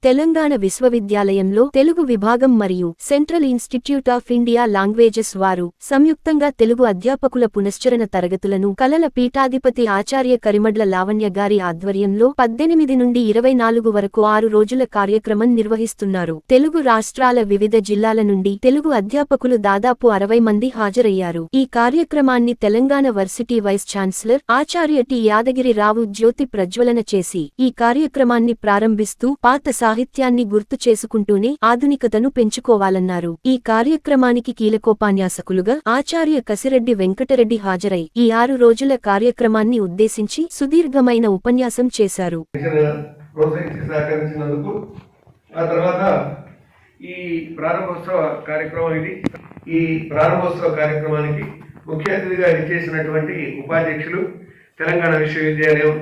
తెలంగాణ విశ్వవిద్యాలయంలో తెలుగు విభాగం మరియు central institute of India languages వారు సంయుక్తంగా తెలుగు అధ్యాపకుల పునశ్చరణ తరగతులను కలల పీఠాధిపతి ఆచార్య కరిమడ్ల లావణ్య గారి ఆధ్వర్యంలో 18 నుండి 24 వరకు 6 రోజుల కార్యక్రమం నిర్వహిస్తున్నారు. తెలుగు రాష్ట్రాల వివిధ జిల్లాల నుండి తెలుగు అధ్యాపకులు దాదాపు 60 మంది హాజరయ్యారు. ఈ కార్యక్రమాన్ని తెలంగాణ వర్సిటీ వైస్ ఛాన్సలర్ ఆచార్య టి యాదగిరి రావు జ్యోతి ప్రజ్వలన చేసి ఈ కార్యక్రమాన్ని ప్రారంభిస్తూ పాత సాహిత్యాన్ని గుర్తు చేసుకుంటూనే ఆధునికతను పెంచుకోవాలన్నారు. ఈ కార్యక్రమానికి కీలకోపన్యాసకులుగా ఆచార్య కసిరెడ్డి వెంకటరెడ్డి హాజరై ఈ 6 రోజుల కార్యక్రమాన్ని ఉద్దేశించి సుదీర్ఘమైన ఉపన్యాసం చేశారు. ఆ తర్వాత ఈ ప్రారంభోత్సవ కార్యక్రమానికి ముఖ్య అతిథిగా ఇచ్చేసినటువంటి ఉపాధ్యక్షులు తెలంగాణ విశ్వవిద్యాలయం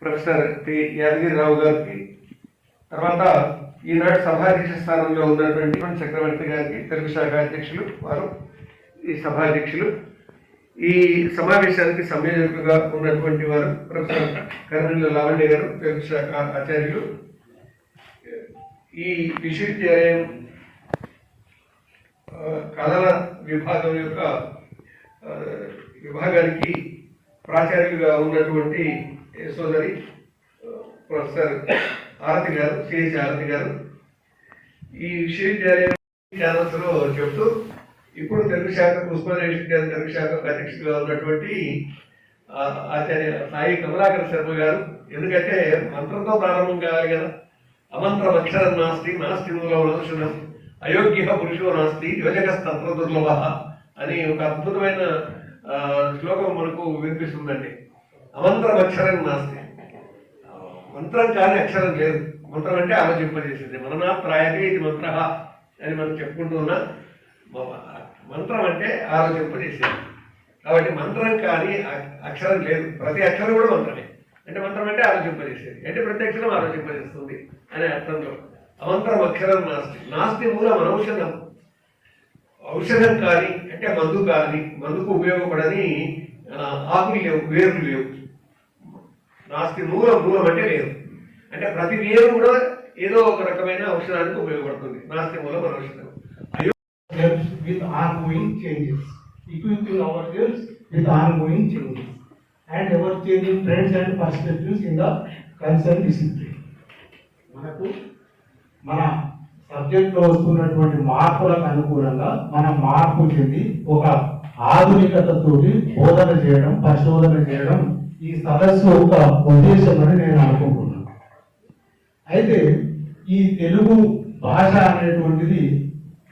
ప్రొఫెసర్ టి యాదగిరిరావు గారికి, తర్వాత ఈనాడు సభాధ్యక్ష స్థానంలో ఉన్నటువంటి చక్రవర్తి గారికి, తెలుగు శాఖ అధ్యక్షులు వారు ఈ సభాధ్యక్షులు, ఈ సమావేశానికి సంయోజకులుగా ఉన్నటువంటి వారు ప్రొఫెసర్ కరిమడ్ల లావణ్య గారు, తెలుగు శాఖ ఆచార్యులు, ఈ విశ్వవిద్యాలయం కళల విభాగం యొక్క విభాగానికి ప్రాచార్యులుగా ఉన్నటువంటి సోదరి ప్రొఫెసర్ ఆరతి గారు, సిహెచ్ ఆరతి గారు, ఈ విశ్వవిద్యాలయం ఛానల్స్ లో చెప్తూ ఇప్పుడు తెలుగు శాఖ ఉస్మానియా విశ్వవిద్యాలయం తెలుగు శాఖ అధ్యక్షుడిగా ఉన్నటువంటి ఆచార్య సాయి కమలాకర్ శర్మ గారు, ఎందుకంటే మంత్రంతో ప్రారంభం కావాలి కదా, అమంత్రం అక్షరం నాస్తి నాస్తి మూలం నౌషధం అయోగ్య పురుషో నాస్తి యోజకస్తంత్ర దుర్లభ అని ఒక అద్భుతమైన శ్లోకం మనకు వినిపిస్తుందండి. అమంత్రం అక్షరం నాస్తి, మంత్రం కానీ అక్షరం లేదు. మంత్రం అంటే ఆలోచింపజేసింది. మననా ప్రాయతే ఇది మంత్ర అని మనం చెప్పుకుంటూ ఉన్నా, మంత్రం అంటే ఆలోచింపజేసేది. కాబట్టి మంత్రం కానీ అక్షరం లేదు, ప్రతి అక్షరం కూడా మంత్రమే. అంటే మంత్రం అంటే ఆలోచింపజేసేది, అంటే ప్రతి అక్షరం ఆలోచింపజేస్తుంది అనే అర్థంలో అమంత్రం అక్షరం నాస్తి. నాస్తి మూలం అనౌషధం, ఔషధం కానీ అంటే మందు కానీ, మందుకు ఉపయోగపడని ఆకులు లేవు, వేర్లు లేవు. నాస్తి మూలం, మూలం అంటే లేదు, అంటే ప్రతి వేరు కూడా ఏదో ఒక రకమైన ఔషధానికి ఉపయోగపడుతుంది. నాస్తి మూలం అనౌషధం. With ongoing changes, equipping ourselves with ongoing changes and ever changing trends and perspectives in the concerned discipline. మనకు మన సబ్జెక్ట్ లో వస్తున్నటువంటి మార్పులకు అనుకూలంగా మనం మార్పు చెంది ఒక ఆధునికతతోటి బోధన చేయడం, పరిశోధన చేయడం ఈ సదస్సు ఒక ఉద్దేశం అని నేను అనుకుంటున్నాను. అయితే ఈ తెలుగు భాష అనేటువంటిది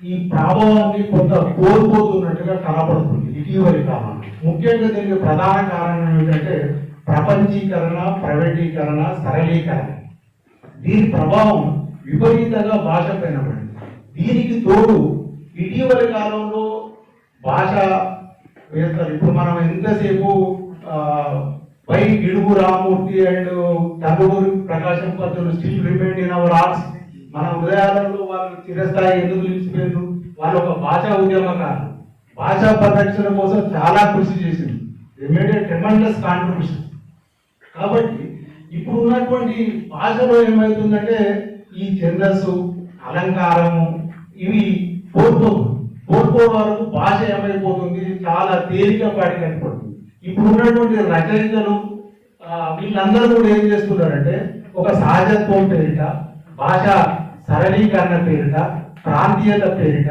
ఈ ప్రభావాన్ని కొంత కోల్పోతున్నట్టుగా కనపడుతుంది ఇటీవలి కాలంలో. ముఖ్యంగా దీనికి ప్రధాన కారణం ఏమిటంటే ప్రపంచీకరణ, ప్రైవేటీకరణ, సరళీకరణ. దీని ప్రభావం విపరీతంగా భాష పైన పడింది. దీనికి తోడు ఇటీవలి కాలంలో భాష ఇప్పుడు మనం ఎంతసేపు why Gidugu Ramamurthy and Tanguturi Prakasam Pantulu still remained in our hearts, మన హృదయాలలో వాళ్ళు చిరస్థాయి ఎందుకు నిలిచిపోయారు? వాళ్ళు ఒక భాషా ఉద్యమకారులు, భాషా పరిరక్షణ కోసం చాలా కృషి చేసింది. They made A tremendous contribution. కాబట్టి ఇప్పుడు ఉన్నటువంటి భాషలో ఏమవుతుందంటే ఈ ఛందస్సు, అలంకారము ఇవి కోల్పోవడం వరకు భాష ఏమైపోతుంది, చాలా తేలికపాటి కనపడుతుంది. ఇప్పుడు ఉన్నటువంటి రచయితలు వీళ్ళందరూ కూడా ఏం చేస్తున్నారంటే ఒక సహజత్వం పేరిట, భాష సరళీకరణ పేరిట, ప్రాంతీయత పేరిట